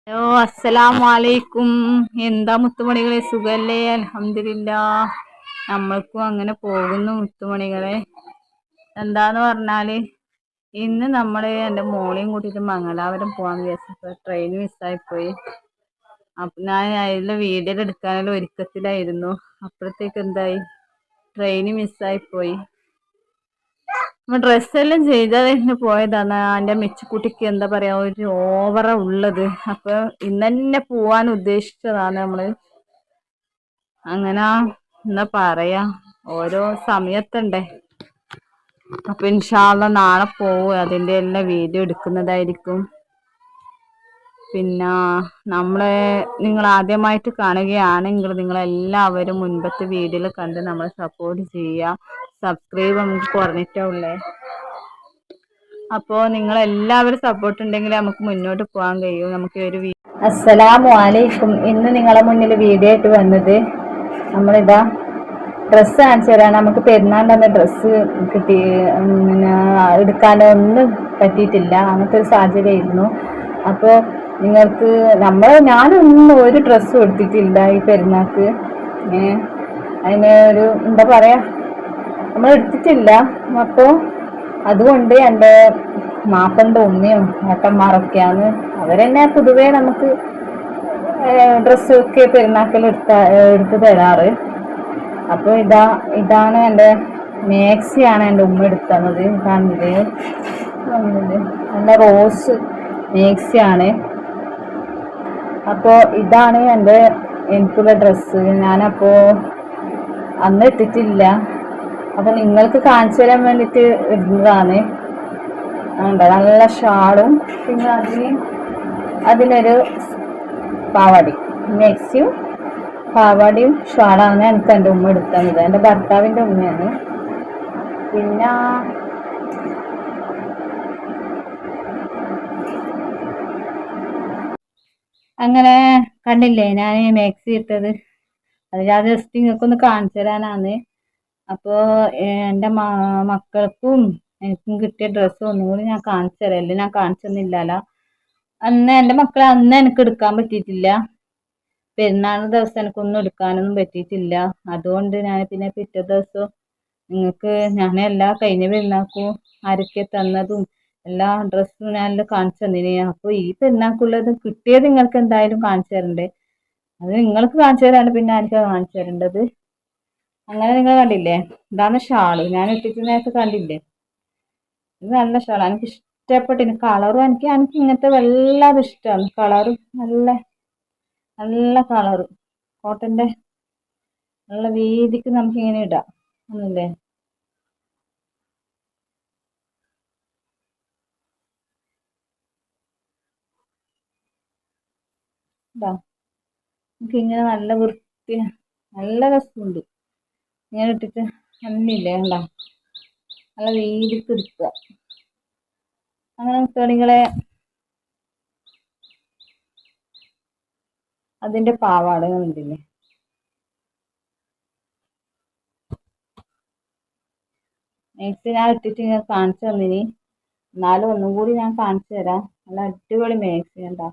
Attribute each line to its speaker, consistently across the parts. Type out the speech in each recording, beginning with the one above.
Speaker 1: Hello അസ്സലാമലൈക്കും. എന്താ മുത്തുമണികളെ, സുഖല്ലേ? അൽഹംദുലില്ലാ, നമ്മൾക്കും അങ്ങനെ പോകുന്നു മുത്തുമണികളെ. എന്താന്ന് പറഞ്ഞാല് ഇന്ന് നമ്മള് എൻ്റെ മോളെയും കൂട്ടിയിട്ട് മംഗലാപുരം പോകാന്ന് വിചാരിച്ചപ്പോ ട്രെയിൻ മിസ്സായിപ്പോയി. അപ്പൊ ഞാൻ അതിലെ വീഡിയോ എടുക്കാനുള്ള ഒരുക്കത്തിലായിരുന്നു. അപ്പോഴത്തേക്ക് എന്തായി, ട്രെയിൻ മിസ്സായിപ്പോയി. ഡ്രസ്സെല്ലാം ചെയ്തതിന് പോയതാണ്. എൻ്റെ മെച്ചിക്കുട്ടിക്ക് എന്താ പറയാ, ഒരു ഓവറ ഉള്ളത്. അപ്പൊ ഇന്നെ പോവാൻ ഉദ്ദേശിച്ചതാണ് നമ്മള്. അങ്ങനെ എന്താ പറയാ, ഓരോ സമയത്തുണ്ടേ. അപ്പൊ ഇൻഷാ അള്ളാ നാളെ പോവും. അതിന്റെ എല്ലാം വീഡിയോ എടുക്കുന്നതായിരിക്കും. പിന്നെ നിങ്ങൾ ആദ്യമായിട്ട് കാണുകയാണെങ്കിൽ നിങ്ങളെല്ലാവരും മുൻപത്തെ വീഡിയോയിൽ കണ്ട് നമ്മളെ സപ്പോർട്ട് ചെയ്യുക. സബ്സ്ക്രൈബ് നമുക്ക് കുറഞ്ഞിട്ടേ ഉള്ളേ. അപ്പോൾ നിങ്ങളെല്ലാവരും സപ്പോർട്ട് ഉണ്ടെങ്കിൽ നമുക്ക് മുന്നോട്ട് പോകാൻ കഴിയും. നമുക്ക് ഒരു അസ്സലാമു അലൈക്കും. ഇന്ന് നിങ്ങളെ മുന്നിൽ വീഡിയോ ആയിട്ട് വന്നത് നമ്മളിതാ ഡ്രസ്സ് കാണിച്ചു തരാം. നമുക്ക് പെരുന്നാളിൻ്റെ ഡ്രസ്സ് കിട്ടി, പിന്നെ എടുക്കാനൊന്നും പറ്റിയിട്ടില്ല. അങ്ങനത്തെ ഒരു സാഹചര്യമായിരുന്നു. അപ്പോൾ നിങ്ങൾക്ക് ഞാനൊന്നും ഒരു ഡ്രസ്സും എടുത്തിട്ടില്ല ഈ പെരുന്നാൾക്ക്. അതിന് ഒരു എന്താ പറയാ, നമ്മൾ എടുത്തിട്ടില്ല. അപ്പോൾ അതുകൊണ്ട് എൻ്റെ മാപ്പൻ്റെ ഉമ്മയും ഏട്ടന്മാരൊക്കെയാണ്, അവരെന്നെ പൊതുവേ നമുക്ക് ഡ്രസ്സൊക്കെ പെരുന്നാക്കൽ എടുത്ത് തരാറ്. അപ്പോൾ ഇതാണ് എൻ്റെ മാക്സിയാണ് എൻ്റെ ഉമ്മ എടുത്തത്. കാണുന്നത് നല്ല റോസ് മാക്സിയാണ്. അപ്പോൾ ഇതാണ് എനിക്കുള്ള ഡ്രസ്സ്. ഞാനപ്പോൾ അന്ന് ഇട്ടിട്ടില്ല. അപ്പൊ നിങ്ങൾക്ക് കാണിച്ചു തരാൻ വേണ്ടിയിട്ട് ഇടുന്നതാണ്. നല്ല ഷാളും പിന്നെ അതിനൊരു പാവാടി, മാക്സിയും പാവാടിയും ഷാളാണ് എനിക്ക് എൻ്റെ ഉമ്മ എടുത്തത്. എൻ്റെ ഭർത്താവിൻ്റെ ഉമ്മയാണ്. പിന്നെ അങ്ങനെ കണ്ടില്ലേ ഞാൻ മാക്സി ഇട്ടത്. അത് ഞാൻ ജസ്റ്റ് നിങ്ങൾക്കൊന്ന് കാണിച്ചു തരാനാണ്. അപ്പോൾ എൻ്റെ മക്കൾക്കും എനിക്കും കിട്ടിയ ഡ്രസ്സ് ഒന്നും കൂടി ഞാൻ കാണിച്ചു തരാം. എല്ലാം ഞാൻ കാണിച്ചു തന്നില്ലല്ലോ. എൻ്റെ മക്കളെ അന്ന് എനിക്ക് എടുക്കാൻ പറ്റിയിട്ടില്ല. പെരുന്നാളിന് ദിവസം എനിക്കൊന്നും എടുക്കാനൊന്നും പറ്റിയിട്ടില്ല. അതുകൊണ്ട് ഞാൻ പിന്നെ പിറ്റേ ദിവസം നിങ്ങൾക്ക് ഞാൻ കഴിഞ്ഞ പെരുന്നാൾക്കും ആരൊക്കെ തന്നതും എല്ലാ ഡ്രസ്സും ഞാനെല്ലാം കാണിച്ചു തന്നിന്. അപ്പോൾ ഈ പെരുന്നാൾക്കുള്ളത് കിട്ടിയത് നിങ്ങൾക്ക് എന്തായാലും കാണിച്ചു തരണ്ടേ. അത് നിങ്ങൾക്ക് കാണിച്ചു തരാണ്ട് പിന്നെ ആർക്കാണ് കാണിച്ചു തരേണ്ടത്. അങ്ങനെ നിങ്ങൾ കണ്ടില്ലേ, ഇതാണ് ഷാള്. ഞാൻ ഇട്ടിട്ട് നേരത്തെ കണ്ടില്ലേ, ഇത് നല്ല ഷാളാണ്. എനിക്ക് ഇഷ്ടപ്പെട്ടിന് കളറും. എനിക്ക് ഇങ്ങനത്തെ വല്ലാതെ ഇഷ്ടമാണ് കളറും. നല്ല കളറ്, കോട്ടന്റെ നല്ല വീതിക്ക് നമുക്ക് ഇങ്ങനെ ഇടാം ഒന്നല്ലേ. നമുക്ക് ഇങ്ങനെ നല്ല വൃത്തി, നല്ല രസമുണ്ട് ഇങ്ങനെ ഇട്ടിട്ട്. അന്നില്ലേ കണ്ട, നല്ല വീതിക്ക് എടുക്കുക. അങ്ങനെ തുണികളെ അതിന്റെ പാവാട കണ്ടില്ലേ, മാക്സി ഞാൻ ഇട്ടിട്ട് ഞാൻ കാണിച്ചു തന്നിനി. എന്നാലും ഒന്നും കൂടി ഞാൻ കാണിച്ചു തരാം. നല്ല അടിപൊളി മാക്സി കണ്ടാ.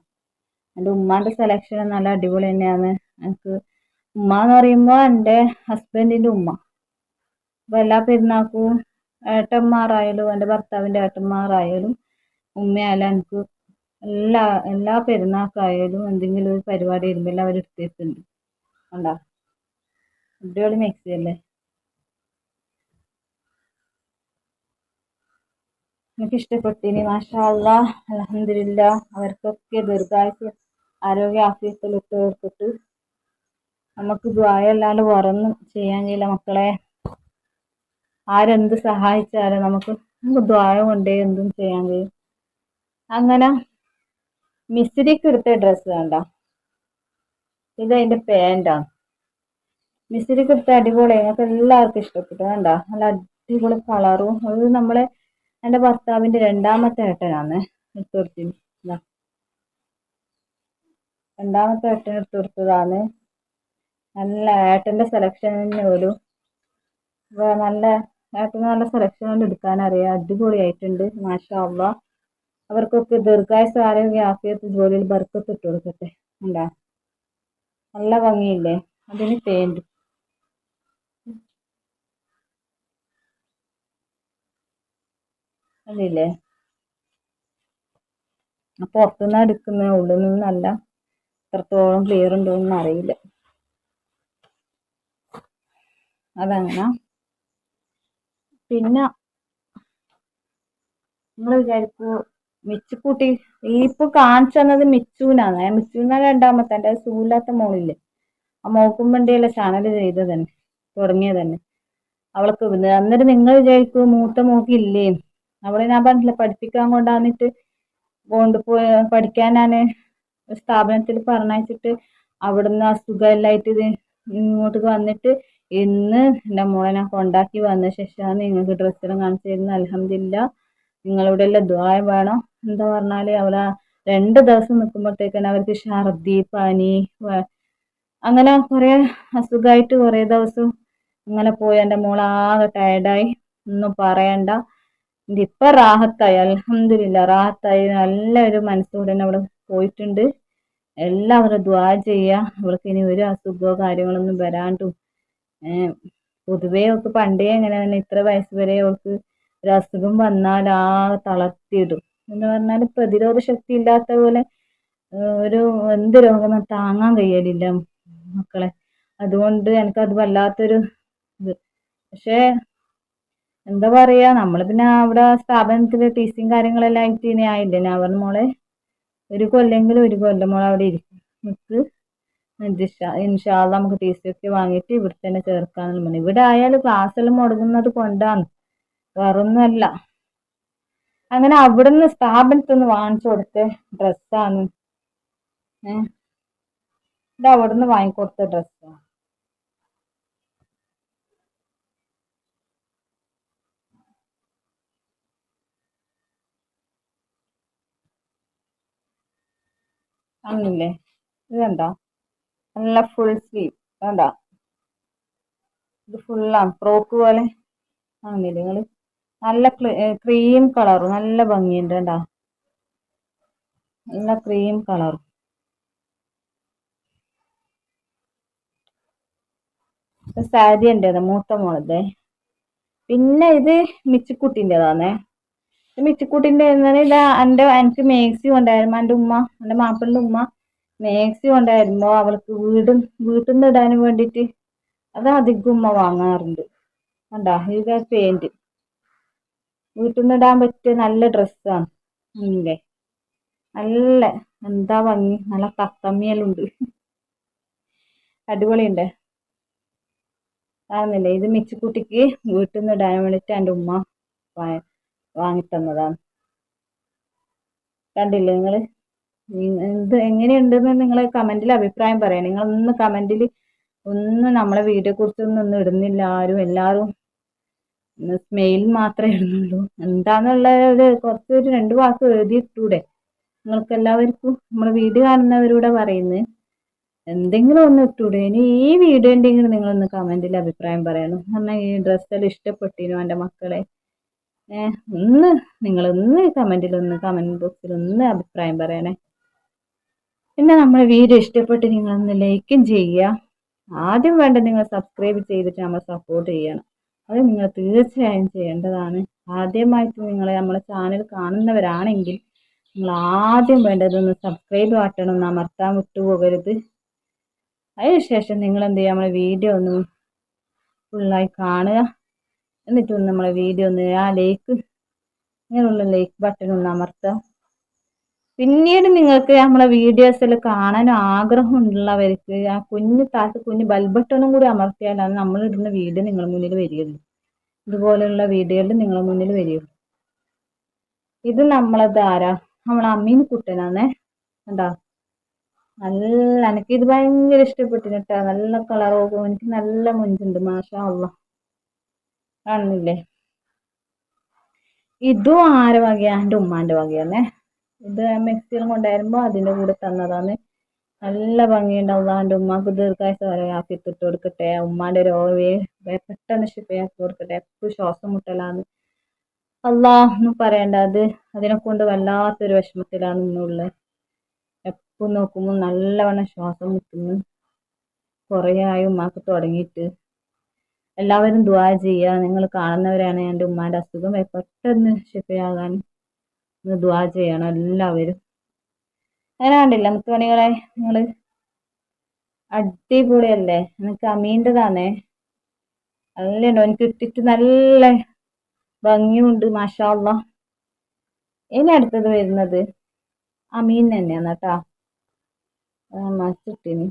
Speaker 1: എൻ്റെ ഉമ്മാന്റെ സെലക്ഷൻ നല്ല അടിപൊളി തന്നെയാണ്. എനിക്ക് ഉമ്മ എന്ന് പറയുമ്പോൾ എൻ്റെ ഹസ്ബൻഡിന്റെ ഉമ്മ. അപ്പോൾ എല്ലാ പെരുന്നാൾക്കും ഏട്ടന്മാരായാലും എൻ്റെ ഭർത്താവിൻ്റെ ഏട്ടന്മാരായാലും ഉമ്മയായാലും എനിക്ക് എല്ലാ പെരുന്നാൾക്കായാലും എന്തെങ്കിലും ഒരു പരിപാടി വരുമ്പോൾ എല്ലാം അവർ എടുത്തിട്ടുണ്ട്. കണ്ടാ, അടിപൊളി മാക്സി അല്ലേ. എനിക്ക് ഇഷ്ടപ്പെട്ടിനി. മാഷാ അല്ലാഹ്, അൽഹംദുലില്ലാ. അവർക്കൊക്കെ ദീർഘായുസ്സ് ആരോഗ്യ ആഫിയത്തുൽ കൊടുത്തിട്ട് നമുക്ക് ദ്വായല്ലാണ്ട് വേറൊന്നും ചെയ്യാൻ കഴിയില്ല മക്കളെ. ആരെന്ത് സഹായിച്ചാലും നമുക്ക് ദ്വായ കൊണ്ടേ എന്തും ചെയ്യാൻ കഴിയും. അങ്ങനെ മിസ്രിക്ക് എടുത്ത ഡ്രസ്സ് വേണ്ട, ഇത് അതിന്റെ പാൻറ്റാണ്. മിസ്രിക്ക് എടുത്ത അടിപൊളി, ഞങ്ങൾക്ക് എല്ലാവർക്കും ഇഷ്ടപ്പെട്ടു. വേണ്ട, നല്ല അടിപൊളി കളറും. അത് എൻ്റെ ഭർത്താവിന്റെ രണ്ടാമത്തെ ഏട്ടനാണ് എടുത്തു കൊടുത്തിന്. രണ്ടാമത്തെ ഏട്ടൻ എടുത്തു കൊടുത്തതാണ്. നല്ല ഏട്ടന്റെ സെലക്ഷൻ തന്നെ ഒരു നല്ല ഏട്ടന് നല്ല സെലക്ഷൻ കൊണ്ട് എടുക്കാൻ അറിയാം. അടിപൊളിയായിട്ടുണ്ട് മാഷാ അല്ലാഹ്. അവർക്കൊക്കെ ദീർഘായുസ്സ് ആരോഗ്യ ആഫിയത്ത് ജോലിയിൽ ബർക്കത്ത് ഇട്ട് കൊടുക്കട്ടെ. ഉണ്ടാ നല്ല ഭംഗിയില്ലേ അതിന് പേന്റ് അതില്ലേ. പുറത്തുനിന്ന് എടുക്കുന്ന ഉള്ളിൽ നിന്നല്ല. എത്രത്തോളം ക്ലിയർ ഉണ്ടോന്നും അറിയില്ല. അതങ്ങനെ. പിന്നെ നിങ്ങൾ വിചാരിക്കൂ മിച്ചുക്കുട്ടി ഈ ഇപ്പൊ കാണിച്ചു തന്നത് മിച്ചൂനാണ്. മിച്ചൂന രണ്ടാമത്തെ എൻ്റെ സൂല്ലാത്ത മോളില്ലേ, ആ മോക്കും വേണ്ടിയല്ല ചാനൽ ചെയ്തത് തന്നെ, തുടങ്ങിയത് തന്നെ. അവൾക്ക് അന്നേരം നിങ്ങൾ വിചാരിക്കൂ മൂത്ത മോക്കില്ലേ, അവളെ ഞാൻ പറഞ്ഞില്ല പഠിപ്പിക്കാൻ കൊണ്ടുവന്നിട്ട് കൊണ്ടുപോയി പഠിക്കാനാണ് സ്ഥാപനത്തിൽ പറഞ്ഞയച്ചിട്ട് അവിടുന്ന് അസുഖമെല്ലായിട്ട് ഇങ്ങോട്ട് വന്നിട്ട് ഇന്ന് എൻ്റെ മോളെ ഞാൻ കൊണ്ടാക്കി വന്ന ശേഷമാണ് നിങ്ങൾക്ക് ഡ്രസ്സെല്ലാം കാണിച്ചു തരുന്നത്. അൽഹംദുലില്ലാ നിങ്ങളുടെ എല്ലാം ദുആ വേണം. എന്താ പറഞ്ഞാല് അവളെ 2 ദിവസം നിൽക്കുമ്പോഴത്തേക്കാണ് അവർക്ക് ഛർദി, പനി, അങ്ങനെ കുറെ അസുഖമായിട്ട് കുറെ ദിവസം അങ്ങനെ പോയി. എൻ്റെ മോളാകെ ടയർഡായി, ഒന്നും പറയണ്ട. ഇപ്പൊ റാഹത്തായി, അൽഹംദുലില്ലാ റാഹത്തായി. നല്ലൊരു മനസ്സോടെ തന്നെ അവള് പോയിട്ടുണ്ട്. എല്ലാവരും ദുആ ചെയ്യുക അവൾക്ക് ഇനി ഒരു അസുഖമോ കാര്യങ്ങളൊന്നും വരാണ്ടും. പൊതുവേ അവൾക്ക് പണ്ടേ എങ്ങനെ തന്നെ ഇത്ര വയസ്സ് വരെ അവൾക്ക് ഒരു അസുഖം വന്നാൽ ആകെ തളർത്തിയിടും. എന്ന് പറഞ്ഞാൽ പ്രതിരോധ ശക്തി ഇല്ലാത്ത പോലെ ഒരു എന്ത് രോഗം താങ്ങാൻ കഴിയലില്ല മക്കളെ. അതുകൊണ്ട് എനിക്കത് വല്ലാത്തൊരു ഇത്. പക്ഷേ എന്താ പറയാ, നമ്മള് പിന്നെ അവിടെ സ്ഥാപനത്തില് ടീച്ചിങ് കാര്യങ്ങളെല്ലാം ആയിട്ട് ഇനി ആയില്ലേ. ഞാൻ പറഞ്ഞ മോളെ ഒരു കൊല്ലെങ്കിലും ഒരു കൊല്ലം മോളെ അവിടെ ഇരിക്കും, നമുക്ക് ഇൻഷാ അള്ളാ നമുക്ക് ടി സി ഒക്കെ വാങ്ങിയിട്ട് ഇവിടെ തന്നെ ചേർക്കാന്ന് പറഞ്ഞു. ഇവിടെ ആയാലും ക്ലാസ് എല്ലാം മുടങ്ങുന്നത് കൊണ്ടാണ്, വേറൊന്നുമല്ല. അങ്ങനെ അവിടുന്ന് സ്ഥാപനത്തിൽ നിന്ന് വാങ്ങിച്ചു കൊടുത്ത ഡ്രസ്സാണ്. ഇത് അവിടുന്ന് വാങ്ങിക്കൊടുത്ത ഡ്രസ്സാണ്. അങ്ങനില്ലേ, ഇത് കണ്ടോ, നല്ല ഫുൾ സ്ലീവ് കണ്ടോ, ഇത് ഫുള്ളാണ് ഫ്രോക്ക് പോലെ. അങ്ങനില്ലേ നിങ്ങള്, നല്ല ക്രീം കളർ, നല്ല ഭംഗിയുണ്ട് കണ്ടോ, നല്ല ക്രീം കളർ. സാരി ഉണ്ടേത് മൂത്ത മോളതെ. പിന്നെ ഇത് മിച്ചിക്കുട്ടിൻ്റെതാണേ. മിച്ചിക്കുട്ടിൻ്റെ ഇതാ എനിക്ക് മേക്സി കൊണ്ടായിരുന്നു എൻ്റെ ഉമ്മ, എൻ്റെ മാപ്പിളിൻ്റെ ഉമ്മ മേക്സി കൊണ്ടായിരുന്നു അവൾക്ക് വീട്ടിൽ നിന്ന് ഇടാൻ വേണ്ടിയിട്ട്. അത് അധികം ഉമ്മ വാങ്ങാറുണ്ട്. കണ്ടാ ഇത് പേന്റ് വീട്ടിൽ നിന്ന് ഇടാൻ പറ്റിയ നല്ല ഡ്രസ്സാണ്. ഇല്ലേ നല്ല എന്താ ഭംഗി, നല്ല തത്തമ്മിയെല്ലാം അടിപൊളിയുണ്ട്. കാണുന്നില്ലേ, ഇത് മിച്ചിക്കുട്ടിക്ക് വീട്ടിൽ നിന്ന് ഇടാൻ വേണ്ടിയിട്ട് എൻ്റെ ഉമ്മ വാങ്ങിത്തന്നതാണ്. കണ്ടില്ലേ നിങ്ങൾ, ഇത് എങ്ങനെയുണ്ടെന്ന് നിങ്ങൾ കമൻറ്റിൽ അഭിപ്രായം പറയാം. നിങ്ങളൊന്ന് കമൻറ്റിൽ ഒന്നും നമ്മളെ വീഡിയോ കുറിച്ചൊന്നും ഇടുന്നില്ല ആരും. എല്ലാവരും മെയിൽ മാത്രമേ ഇടുന്നുള്ളൂ. എന്താന്നുള്ളത് കുറച്ചൊരു 2 വാക്ക് എഴുതിയിട്ടൂടെ നിങ്ങൾക്ക് എല്ലാവർക്കും? നമ്മളെ വീഡിയോ കാണുന്നവരൂടെ പറയുന്നത് എന്തെങ്കിലും ഒന്ന് ഇട്ടൂടെ. ഇനി ഈ വീഡിയോ ഉണ്ടെങ്കിൽ നിങ്ങളൊന്ന് കമൻറ്റിൽ അഭിപ്രായം പറയണം. കാരണം ഈ ഡ്രസ്സെല്ലാം ഇഷ്ടപ്പെട്ടിനു എൻ്റെ മക്കളെ. നിങ്ങളൊന്ന് കമൻറ്റ് ബോക്സിൽ ഒന്ന് അഭിപ്രായം പറയണേ. പിന്നെ നമ്മളെ വീഡിയോ ഇഷ്ടപ്പെട്ട് നിങ്ങളൊന്ന് ലൈക്കും ചെയ്യുക. ആദ്യം വേണ്ട നിങ്ങൾ സബ്സ്ക്രൈബ് ചെയ്തിട്ട് നമ്മൾ സപ്പോർട്ട് ചെയ്യണം. അത് നിങ്ങൾ തീർച്ചയായും ചെയ്യേണ്ടതാണ്. ആദ്യമായിട്ട് നിങ്ങൾ നമ്മളെ ചാനൽ കാണുന്നവരാണെങ്കിൽ നിങ്ങൾ ആദ്യം വേണ്ടതൊന്ന് സബ്സ്ക്രൈബ് ബട്ടൺ ഒന്ന് അമർത്താൻ വിട്ടുപോകരുത്. അതിനുശേഷം നിങ്ങൾ എന്ത് ചെയ്യുക, നമ്മളെ വീഡിയോ ഒന്ന് ഫുള്ളായി കാണുക. എന്നിട്ട് നമ്മളെ വീഡിയോ ഒന്ന് ഇങ്ങനെയുള്ള ലൈക്ക് ബട്ടൺ ഒന്ന് അമർത്തുക. പിന്നീട് നിങ്ങൾക്ക് നമ്മളെ വീഡിയോസ് എല്ലാം കാണാൻ ആഗ്രഹമുള്ളവർക്ക് ആ കുഞ്ഞ് ബെൽബട്ടണും കൂടി അമർത്തിയാലാണ് നമ്മൾ ഇടുന്ന വീഡിയോ നിങ്ങളുടെ മുന്നിൽ വരികയുള്ളൂ. ഇതുപോലെയുള്ള വീഡിയോയിൽ നിങ്ങളുടെ മുന്നിൽ വരികയുള്ളൂ. ഇത് നമ്മളെ അമ്മീൻ കുട്ടനാണേ. കണ്ടോ, നല്ല എനിക്കിത് ഭയങ്കര ഇഷ്ടപ്പെട്ടിന് കേട്ടോ. നല്ല കളറോകും, എനിക്ക് നല്ല മുഞ്ചുണ്ട് മാഷാ അല്ലാഹ്. കാണുന്നില്ലേ, ഇതും ആരെ വകയാ, എൻ്റെ ഉമ്മാൻ്റെ വകയാണേ. ഇത് മിക്സിയിൽ കൊണ്ടുവരുമ്പോൾ അതിൻ്റെ കൂടെ തന്നതാണ്. നല്ല ഭംഗിയുണ്ടാവും. എൻ്റെ ഉമ്മാക്ക് ദീർഘായുസ്സ് ആഫിയത്ത് ഇട്ട് കൊടുക്കട്ടെ. ഉമ്മാൻ്റെ രോഗമേ പെട്ടെന്ന് ശിഫയാക്കി കൊടുക്കട്ടെ. എപ്പോഴും ശ്വാസം മുട്ടലാണ്. ഒന്നും പറയണ്ട. അതിനെ കൊണ്ട് വല്ലാത്തൊരു വിഷമത്തിലാണ് ഇന്നുള്ളത്. എപ്പം നോക്കുമ്പോൾ നല്ലവണ്ണം ശ്വാസം മുട്ടുന്നു. കുറേ ആയി ഉമ്മാക്ക് തുടങ്ങിയിട്ട്. എല്ലാവരും ദുആ ചെയ്യുക. നിങ്ങൾ കാണുന്നവരാണ് എൻ്റെ ഉമ്മാന്റെ അസുഖം പെട്ടെന്ന് ശിഫയാകാൻ ഒന്ന് ദുആ ചെയ്യണം എല്ലാവരും. അങ്ങനെ കണ്ടില്ല മുത്തുമണികളെ, നിങ്ങള് അടിപൊളിയല്ലേ? എനിക്ക് അമീൻ്റെതാണേ. നല്ലുണ്ടോ? എനിക്ക് ഇട്ടിട്ട് നല്ല ഭംഗിയുണ്ട്, മാഷാ അല്ലാഹ്. ഇനി അടുത്തത് വരുന്നത് അമീൻ തന്നെയാണ് കേട്ടാ. മച്ചിട്ടിന്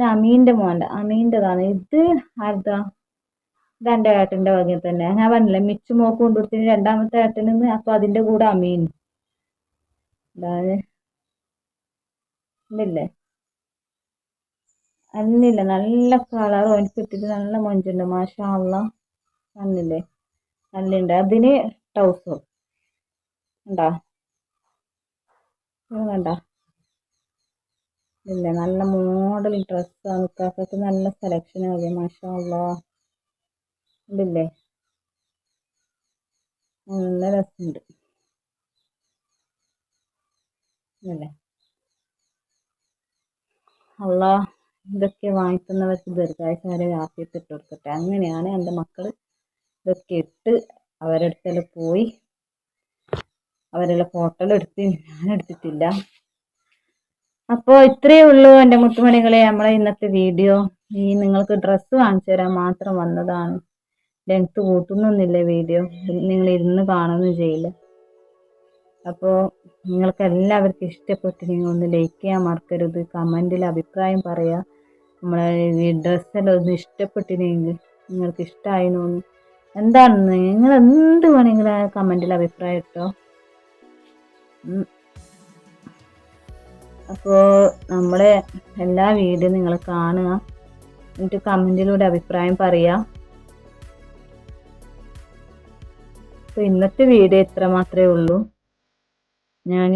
Speaker 1: അമീൻ്റെതാണ് ഇത്. ആർതാ? ഇത് എൻ്റെ ഏട്ടൻ്റെ വകയിൽ തന്നെ. ഞാൻ പറഞ്ഞില്ലേ മിച്ചു മോക്ക് കൊണ്ടുകൊടുത്തിന് രണ്ടാമത്തെ ഏട്ടനെന്ന്. അപ്പൊ അതിന്റെ കൂടെ അമീൻ അതായത് ഇല്ലേ അന്നില്ല, നല്ല കളർ എനിക്ക് ഇട്ടിട്ട് നല്ല മൊഞ്ചുണ്ട്, മാഷാ അല്ലാഹ്. അന്നില്ലേ നല്ലുണ്ട്. അതിന് ടൗസർ ഉണ്ടാ വേണ്ട ഇല്ല, നല്ല മോഡൽ ഡ്രസ്സാണ്. ഇക്കാക്കക്ക് നല്ല സെലക്ഷൻ ആകും, മാഷാ അല്ലാഹ്. ഇതില്ലേ നല്ല രസമുണ്ട് അല്ലേ? അല്ലാഹ് ഇതൊക്കെ വാങ്ങിക്കുന്നവർക്ക് ദീർഘായുസ്സായ ആഫിയത്ത് ഇട്ട് കൊടുക്കട്ടെ. അങ്ങനെയാണ് എൻ്റെ മക്കൾ ഇതൊക്കെ ഇട്ട് അവരുടെ പോയി അവരെല്ലാം ഫോട്ടോ എടുത്ത്. ഞാൻ എടുത്തിട്ടില്ല. അപ്പോൾ ഇത്രയേ ഉള്ളൂ എൻ്റെ മുത്തുമണികളെ നമ്മളെ ഇന്നത്തെ വീഡിയോ. ഈ നിങ്ങൾക്ക് ഡ്രസ്സ് കാണിച്ചു തരാൻ മാത്രം വന്നതാണ്. ലെങ്ത് കൂട്ടുന്നൊന്നുമില്ല വീഡിയോ, നിങ്ങൾ ഇരുന്ന് കാണുകയൊന്നും ചെയ്യില്ല. അപ്പോൾ നിങ്ങൾക്ക് എല്ലാവർക്കും ഇഷ്ടപ്പെട്ട് നിങ്ങൾ ഒന്ന് ലൈക്ക് ചെയ്യാൻ മറക്കരുത്. കമൻറ്റിൽ അഭിപ്രായം പറയുക. നമ്മളെ ഈ ഡ്രസ്സെല്ലാം ഒന്ന് ഇഷ്ടപ്പെട്ടില്ലെങ്കിൽ, നിങ്ങൾക്ക് ഇഷ്ടമായിന്നോന്ന് എന്താണെന്ന് നിങ്ങൾ എന്ത് വേണമെങ്കിലും കമൻറ്റിൽ അഭിപ്രായം ഇട്ടോ. അപ്പോൾ നമ്മളെ എല്ലാ വീഡിയോ നിങ്ങൾ കാണുക, എന്നിട്ട് കമൻറ്റിലൂടെ അഭിപ്രായം പറയുക. അപ്പോൾ ഇന്നത്തെ വീഡിയോ ഇത്ര മാത്രമേ ഉള്ളൂ. ഞാൻ